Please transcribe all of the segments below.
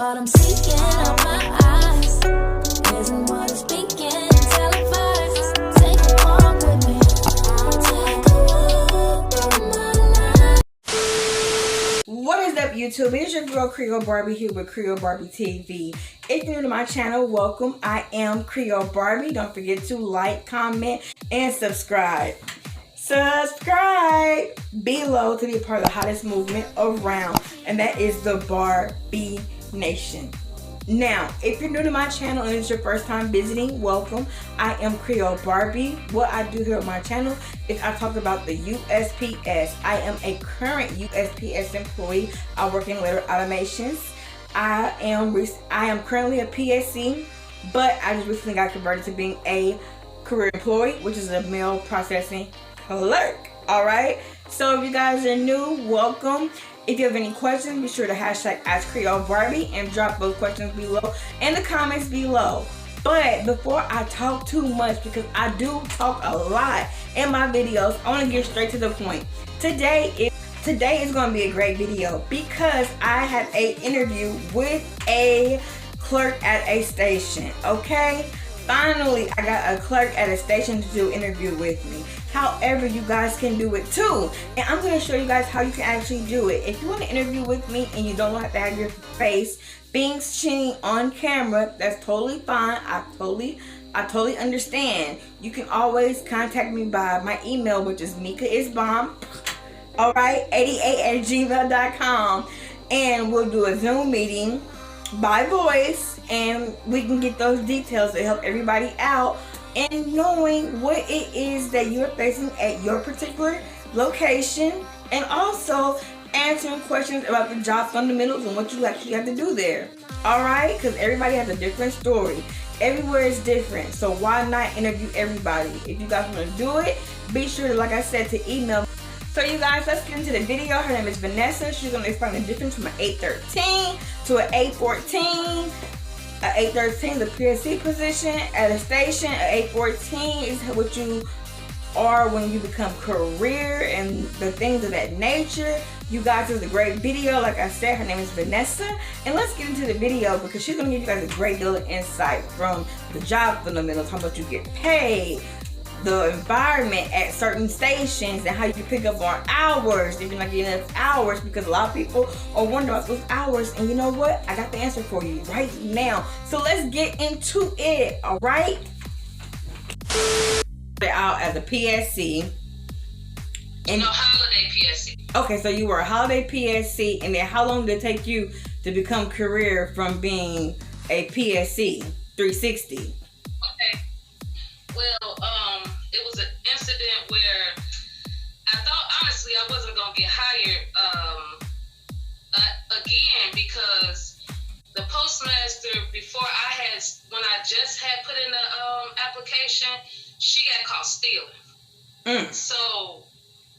what I'm seeking out my eyes. Isn't what I'm speaking, televised. Take a walk with me. Take a walk through my life. What is up, YouTube? It's your girl Creole Barbie here with Creole Barbie TV. If you're new to my channel, welcome. I am Creole Barbie. Don't forget to like, comment, and subscribe. Subscribe below to be a part of the hottest movement around, and that is the Barbie Nation. Now, if you're new to my channel and it's your first time visiting, welcome. I am Creole Barbie. What I do here on my channel is I talk about the USPS. I am a current USPS employee. I work in letter automations. I am currently a PSC, but I just recently got converted to being a career employee, which is a mail processing clerk. All right, so if you guys are new, welcome. If you have any questions, be sure to hashtag Ask Creole Barbie and drop those questions below in the comments below. But before I talk too much, because I do talk a lot in my videos, I want to get straight to the point. Today is going to be a great video because I have an interview with a clerk at a station. Okay, finally I got a clerk at a station to do an interview with me. However, you guys can do it too, and I'm going to show you guys how you can actually do it. If you want to interview with me and you don't have to have your face being seen on camera, that's totally fine. I totally understand. You can always contact me by my email, which is mikaisbomb, alright, 88@gmail.com, and we'll do a Zoom meeting by voice, and we can get those details to help everybody out and knowing what it is that you're facing at your particular location, and also answering questions about the job fundamentals and what you actually have to do there. Alright, because everybody has a different story. Everywhere is different, so why not interview everybody? If you guys want to do it, be sure to, like I said, to email me. So you guys, let's get into the video. Her name is Vanessa. She's going to explain the difference from an 813 to an 814. An 813 is a PSC position at a station. An 814 is what you are when you become career and the things of that nature. You guys, this is a great video. Like I said, her name is Vanessa. And let's get into the video because she's going to give you guys a great deal of insight from the job fundamentals, how much you get paid, the environment at certain stations, and how you can pick up on hours if you're not getting enough hours, because a lot of people are wondering about those hours, and you know what? I got the answer for you right now. So let's get into it, all right? Out as a PSC. And no, holiday PSC. Okay, so you were a holiday PSC, and then how long did it take you to become career from being a PSC 360? Okay. Well, it was an incident where I thought, honestly, I wasn't going to get hired again, because the postmaster, when I just had put in the application, she got caught stealing. So,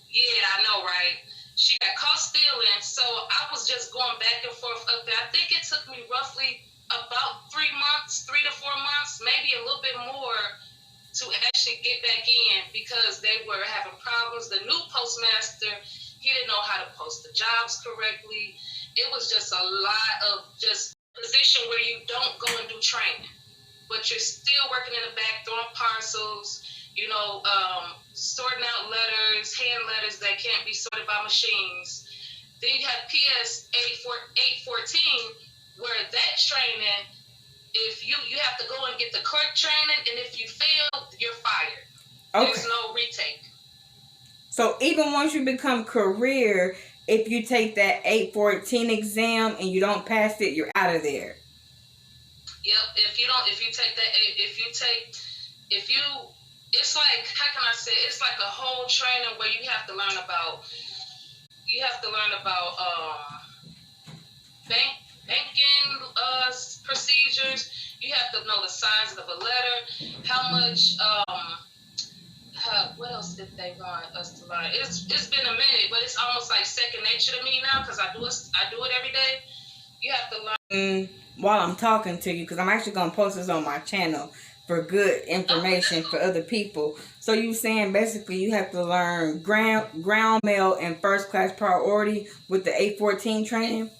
yeah, I know, right? She got caught stealing, so I was just going back and forth up there. I think it took me roughly about 3 to 4 months, maybe a little bit more, to actually get back in, because they were having problems. The new postmaster, he didn't know how to post the jobs correctly. It was just a lot of just position where you don't go and do training, but you're still working in the back, throwing parcels, sorting out letters, hand letters that can't be sorted by machines. Then you have PS 814, where that training, if you have to go and get the clerk training, and if you fail, you're fired. Okay. There's no retake. So even once you become career, if you take that 814 exam and you don't pass it, you're out of there. Yep. It's like, how can I say? It's like a whole training where you have to learn about banking procedures. You have to know the size of a letter, how much, what else did they want us to learn? It's been a minute, but it's almost like second nature to me now, because I do it every day. You have to learn. While I'm talking to you, because I'm actually going to post this on my channel for good information for other people. So you saying basically you have to learn ground mail and first class priority with the 814 training?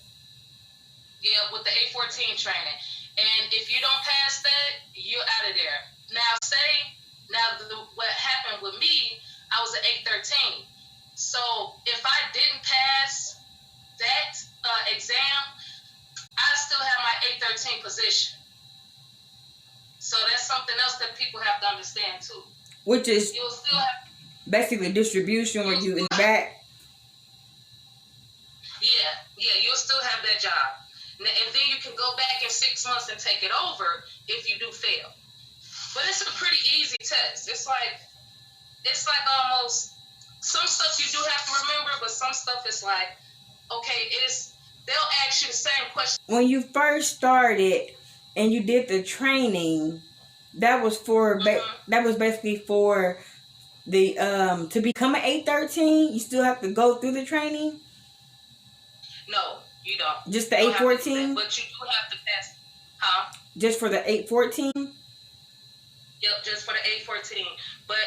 Yeah, with the 814 training. And if you don't pass that, you're out of there. What happened with me, I was an 813. So if I didn't pass that exam, I still have my 813 position. So that's something else that people have to understand too. Which is you'll still have basically distribution where you in the back. Yeah, you'll still have that job. And then you can go back in 6 months and take it over if you do fail. But it's a pretty easy test. It's like almost some stuff you do have to remember, but some stuff is like, okay, they'll ask you the same question. When you first started and you did the training, that was for that was basically for the to become an 813. You still have to go through the training. No, you don't. Just the 814? But you do have to pass. Huh? Just for the 814? Yep, just for the 814. But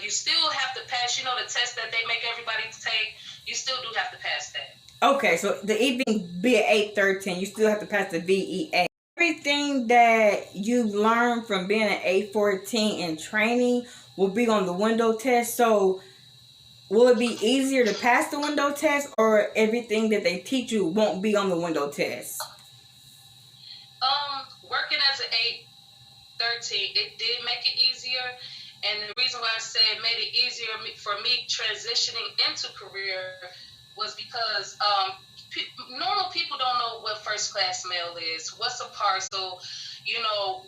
you still have to pass, the test that they make everybody take. You still do have to pass that. Okay, so to even be an 813, you still have to pass the VEA. Everything that you learned from being an 814 in training will be on the window test. So will it be easier to pass the window test, or everything that they teach you won't be on the window test? Working as an 813, it did make it easier. And the reason why I say it made it easier for me transitioning into career was because normal people don't know what first class mail is, what's a parcel,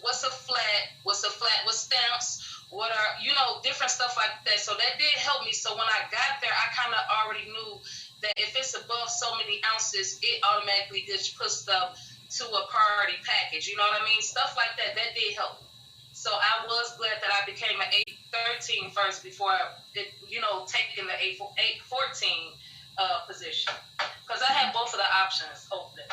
what's a flat with stamps, what are, different stuff like that. So that did help me. So when I got there, I kind of already knew that if it's above so many ounces, it automatically just puts stuff to a priority package. You know what I mean? Stuff like that did help. So I was glad that I became an 813 first before, taking the 814 position. Because I had both of the options open.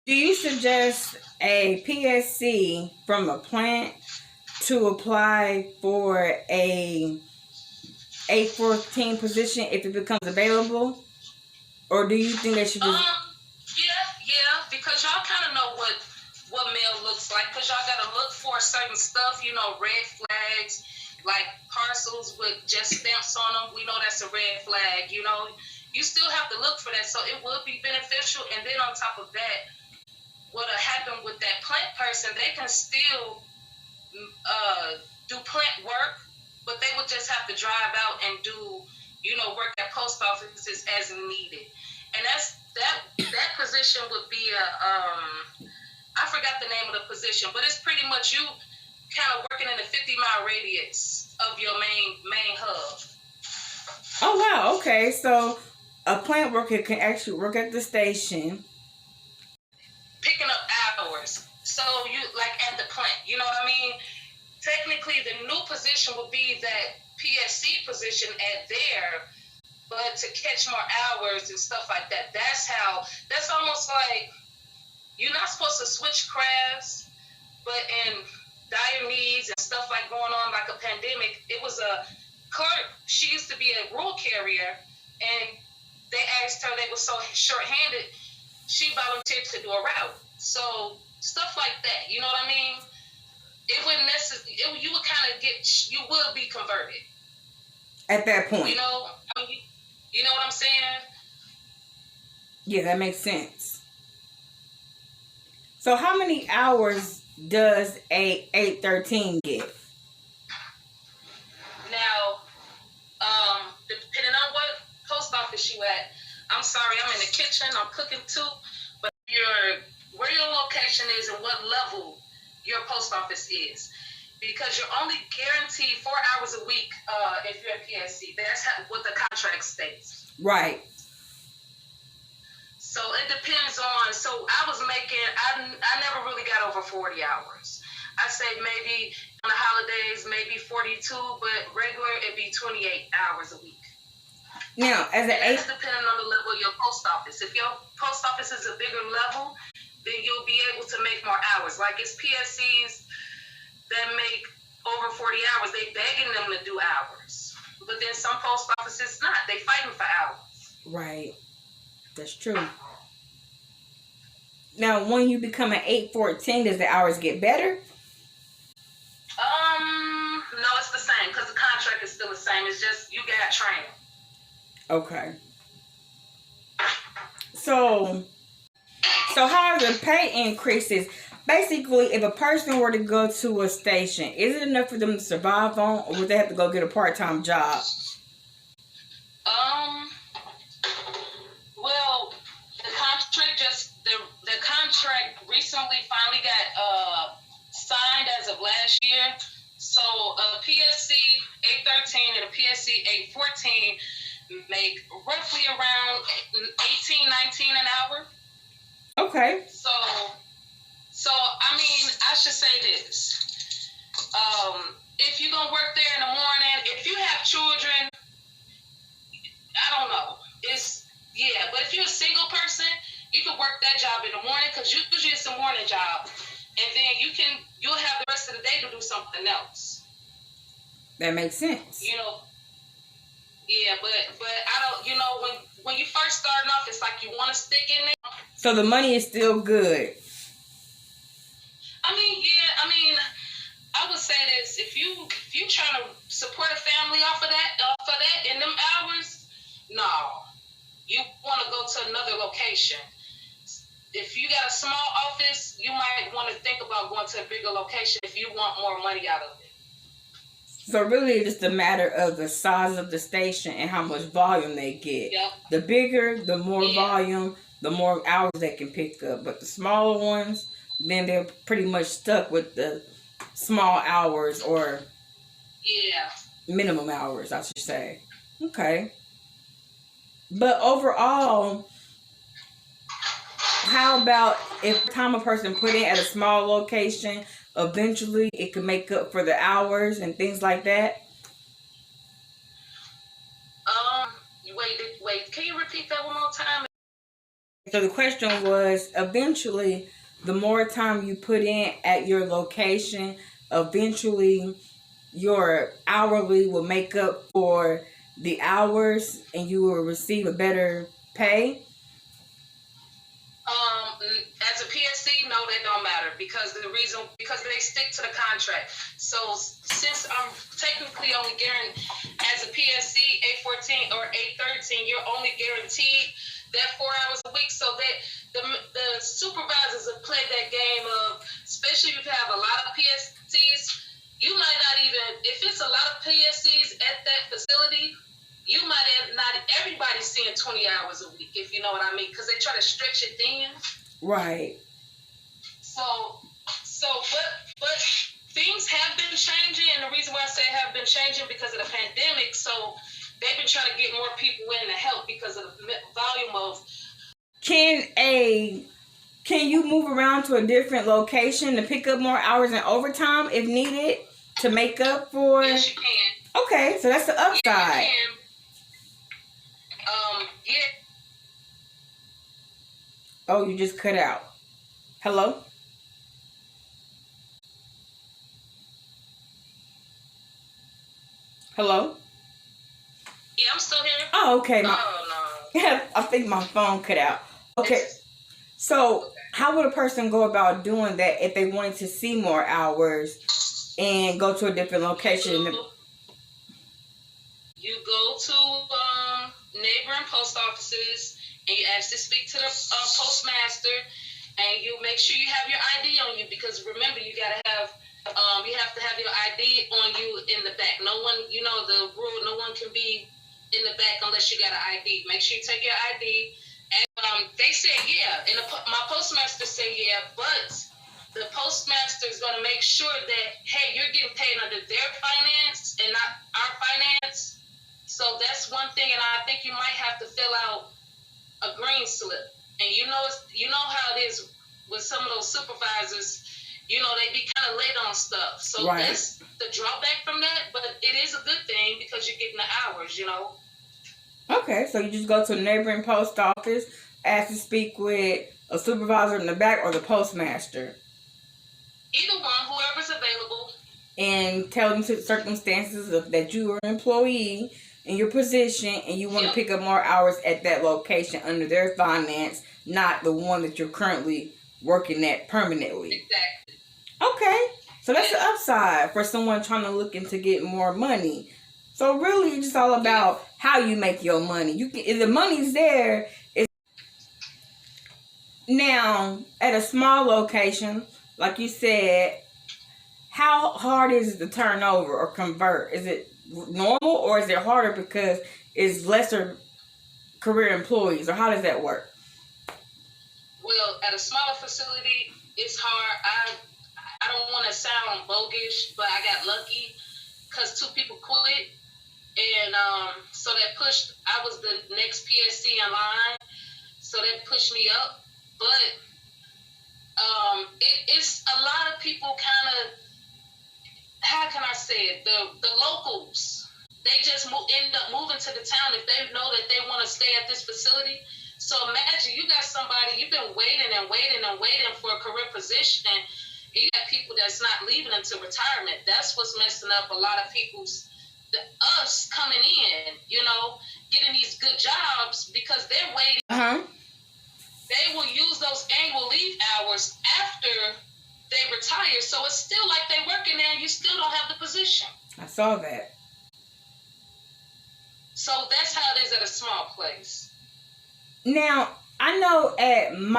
Do you suggest a PSC from a plant to apply for a 814 position if it becomes available? Or do you think they should just... Yeah, because y'all kind of know what mail looks like, because y'all got to look for certain stuff, red flags, like parcels with just stamps on them. We know that's a red flag, You still have to look for that, so it would be beneficial. And then on top of that, what'll happen with that plant person, they can still do plant work, but they would just have to drive out and do, work at post offices as needed. And that position would be I forgot the name of the position, but it's pretty much you kind of working in a 50-mile radius of your main hub. Oh, wow. Okay. So a plant worker can actually work at the station. Picking up hours. So you, like at the plant, you know what I mean? Technically, the new position would be that PSC position at there, but to catch more hours and stuff like that. That's almost like you're not supposed to switch crafts, but in dire needs and stuff like going on, like a pandemic, it was a clerk. She used to be a rural carrier, and they asked her, they were so short-handed, she volunteered to do a route. So stuff like that, you know what I mean? It wouldn't necessarily, you would kind of you would be converted. At that point. You know what I'm saying? Yeah, that makes sense. So how many hours does a 813 get? Now, depending on what post office you at, I'm sorry, I'm in the kitchen, I'm cooking too, but where your location is and what level your post office is. Because you're only guaranteed 4 hours a week if you're at PSC. That's what the contract states. Right. So it depends on, so I was making, I never really got over 40 hours. I say maybe on the holidays, maybe 42, but regular, it'd be 28 hours a week. Now, as an that's depending on the level of your post office. If your post office is a bigger level, then you'll be able to make more hours. Like it's PSCs that make over 40 hours. They begging them to do hours. But then some post offices not. They fighting for hours. Right. That's true. Now, when you become an 814, does the hours get better? No, it's the same because the contract is still the same. It's just you got training. Okay. So how are the pay increases? Basically, if a person were to go to a station, is it enough for them to survive on, or would they have to go get a part-time job? Well, the contract recently finally got signed as of last year. So a PSC 813 and a PSC 814 make roughly around 18, 19 an hour. Okay. So I mean, I should say this. If you're gonna work there in the morning, if you have children, I don't know. But if you're a single person, you can work that job in the morning because usually it's a morning job, and then you'll have the rest of the day to do something else. That makes sense. Yeah, but I don't. When you first starting off, it's like you want to stick in there. So the money is still good. I would say this: if you trying to support a family off of that in them hours, no, you want to go to another location. If you got a small office, you might want to think about going to a bigger location if you want more money out of it. So really, it's just a matter of the size of the station and how much volume they get. Yep. The bigger, the more volume, the more hours they can pick up. But the smaller ones, then they're pretty much stuck with the small hours or minimum hours, I should say. Okay. But overall, how about if time a person put in at a small location, eventually it can make up for the hours and things like that? Wait, can you repeat that one more time? So the question was, eventually, the more time you put in at your location, eventually your hourly will make up for the hours and you will receive a better pay? As a PSC, no, that don't matter because they stick to the contract. So since I'm technically only guaranteed as a PSC 814 or 813, you're only guaranteed that 4 hours a week. So that the supervisors have played that game of, especially if you have a lot of PSCs, you might not even, if it's a lot of PSCs at that facility, you might not everybody's seeing 20 hours a week, if you know what I mean, because they try to stretch it thin. Right. But things have been changing, and the reason why I say have been changing because of the pandemic. So they've been trying to get more people in to help because of the volume of. Can you move around to a different location to pick up more hours in overtime if needed to make up for? Yes, you can. Okay, so that's the upside. Yeah, you can. Oh, you just cut out. Hello? Hello? Yeah, I'm still here. Oh, okay. No. Yeah, I think my phone cut out. Okay. So, how would a person go about doing that if they wanted to see more hours and go to a different location? You go to neighboring post offices and you ask to speak to the postmaster, and you make sure you have your ID on you, because remember, you have to have your ID on you in the back. No one, the rule, no one can be in the back unless you got an ID. Make sure you take your ID. And they said and my postmaster said but the postmaster is going to make sure that, hey, you're getting paid under their finance and not our finance. So that's one thing, and I think you might have to fill out a green slip. And you know how it is with some of those supervisors, they be kind of late on stuff. So That's the drawback from that, but it is a good thing because you're getting the hours, Okay, so you just go to the neighboring post office, ask to speak with a supervisor in the back or the postmaster. Either one, whoever's available. And tell them the circumstances that you are an employee in your position and you want to pick up more hours at that location under their finance, not the one that you're currently working that permanently. Exactly. Okay. So that's the upside for someone trying to look into get more money. So really, it's just all about how you make your money. You can, if the money's there. It's now at a small location, like you said. How hard is it to turn over or convert? Is it normal or is it harder because it's lesser career employees, or how does that work? Well, at a smaller facility, it's hard. I don't want to sound bogus, but I got lucky because 2 people quit, and so that pushed. I was the next PSC in line, so that pushed me up. But it's a lot of people kind of. How can I say it? The locals, they just end up moving to the town if they know that they want to stay at this facility. So imagine you got somebody, you've been waiting and waiting and waiting for a career position, and you got people that's not leaving until retirement. That's what's messing up a lot of us coming in, getting these good jobs because they're waiting. They will use those annual leave hours after they retire, so it's still like they working there and you still don't have the position. I saw that. So that's how it is at a small place. Now, I know in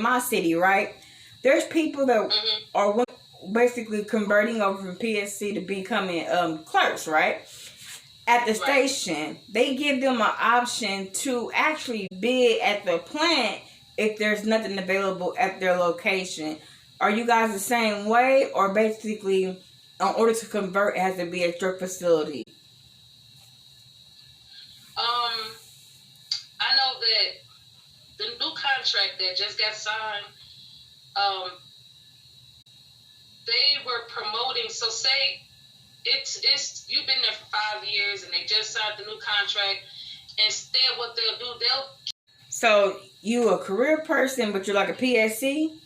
my city, right? There's people that are basically converting over from PSC to becoming clerks, right? At the station, they give them an option to actually bid at the plant if there's nothing available at their location. Are you guys the same way, or basically, in order to convert, it has to be at your facility? I know that the new contract that just got signed, they were promoting. So say it's you've been there for 5 years and they just signed the new contract. Instead, what they'll do, So you a career person, but you're like a PSC.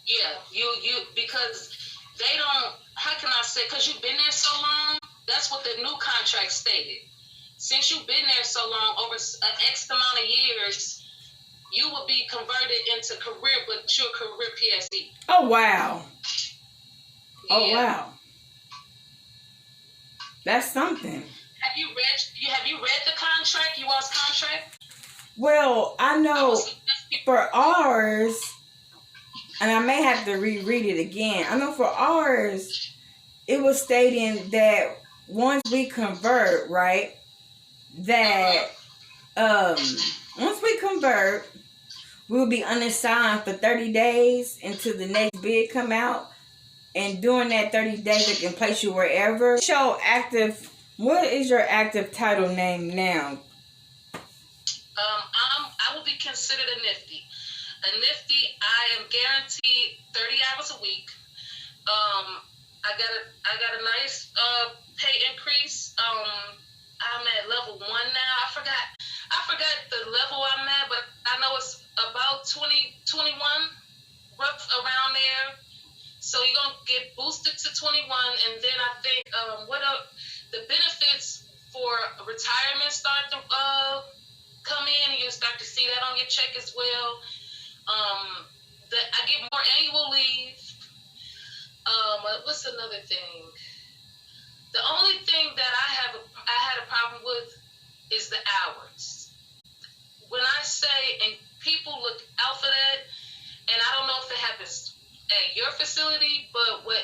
Yeah, you because they don't. How can I say? Because you've been there so long. That's what the new contract stated. Since you've been there so long, over an X amount of years, you will be converted into career, but you're a career PSC. Oh wow! Yeah. Oh wow! That's something. Have you read the contract? You all's contract? Well, I know for ours. And I may have to reread it again. I know for ours, it was stating that once we convert, right, that once we convert, we will be unassigned for 30 days until the next bid come out. And during that 30 days, they can place you wherever. Show active. What is your active title name now? I will be considered a nifty. A nifty, I am guaranteed 30 hours a week. I got a nice pay increase. I'm at level 1 now. I forgot the level I'm at, but I know it's about 20, 21, rough around there. So you're gonna get boosted to 21, and then I think the benefits for retirement start to come in, and you'll start to see that on your check as well. I get more annual leave. What's another thing? The only thing that I had a problem with is the hours. When I say, and people look out for that, and I don't know if it happens at your facility, but what